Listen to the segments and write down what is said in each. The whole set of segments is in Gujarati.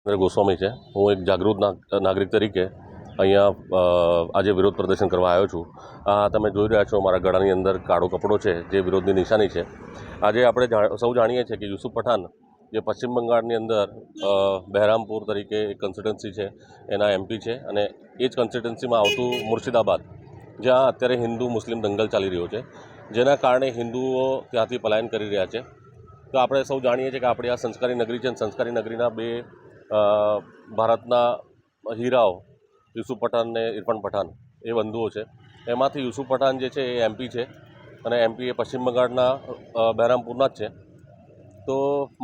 ગોસ્વામી છે। હું એક જાગૃત નાગરિક તરીકે અહીંયા આજે વિરોધ પ્રદર્શન કરવા આવ્યો છું। તમે જોઈ રહ્યા છો મારા ગળાની અંદર કાળો કપડો છે, જે વિરોધની નિશાની છે। આજે આપણે સૌ જાણીએ છીએ કે યુસુફ પઠાણ જે પશ્ચિમ બંગાળની અંદર બહેરામપુર તરીકે એક કન્સ્ટિટ્યુન્સી છે, એના એમપી છે, અને એ જ કન્સ્ટિટ્યુન્સીમાં આવતું મુર્શિદાબાદ, જ્યાં અત્યારે હિન્દુ મુસ્લિમ દંગલ ચાલી રહ્યો છે, જેના કારણે હિન્દુઓ ત્યાંથી પલાયન કરી રહ્યા છે। તો આપણે સૌ જાણીએ છીએ કે આપણી આ સંસ્કારી નગરી છે, અને સંસ્કારી નગરીના બે ભારતના હીરાઓ યુસુફ પઠાણ ને ઇરફાન પઠાણ એ બંધુઓ છે। એમાંથી યુસુફ પઠાણ જે છે એ એમપી છે, અને એમપી એ પશ્ચિમ બંગાળના બહેરામપુરના જ છે। તો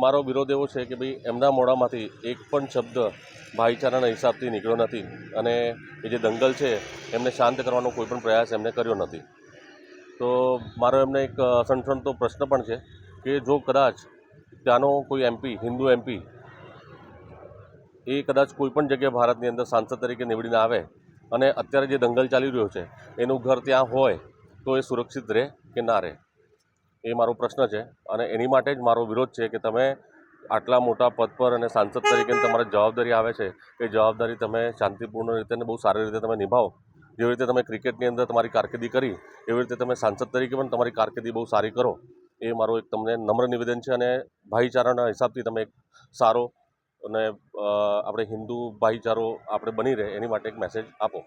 મારો વિરોધ એવો છે કે ભાઈ એમના મોઢામાંથી એક પણ શબ્દ ભાઈચારાના હિસાબથી નીકળ્યો નથી, અને એ જે દંગલ છે એમને શાંત કરવાનો કોઈ પણ પ્રયાસ એમને કર્યો નથી। તો મારો એમને એક સણસણતો પ્રશ્ન પણ છે કે જો કદાચ ત્યાંનો કોઈ એમપી, હિન્દુ એમપી, એ કદાચ કોઈપણ જગ્યાએ ભારતની અંદર સાંસદ તરીકે નીવડીને આવે અને અત્યારે જે દંગલ ચાલી રહ્યો છે એનું ઘર ત્યાં હોય તો એ સુરક્ષિત રહે કે ના રહે, એ મારો પ્રશ્ન છે। અને એની માટે જ મારો વિરોધ છે કે તમે આટલા મોટા પદ પર અને સાંસદ તરીકે તમારી જવાબદારી આવે છે, એ જવાબદારી તમે શાંતિપૂર્ણ રીતે અને બહુ સારી રીતે તમે નિભાવો। જેવી રીતે તમે ક્રિકેટની અંદર તમારી કારકિર્દી કરી, એવી રીતે તમે સાંસદ તરીકે પણ તમારી કારકિર્દી બહુ સારી કરો, એ મારું એક તમને નમ્ર નિવેદન છે। અને ભાઈચારાના હિસાબથી તમે એક સારો અને આપણે હિન્દુ ભાઈચારો આપણે બની રહે એની માટે એક મેસેજ આપો।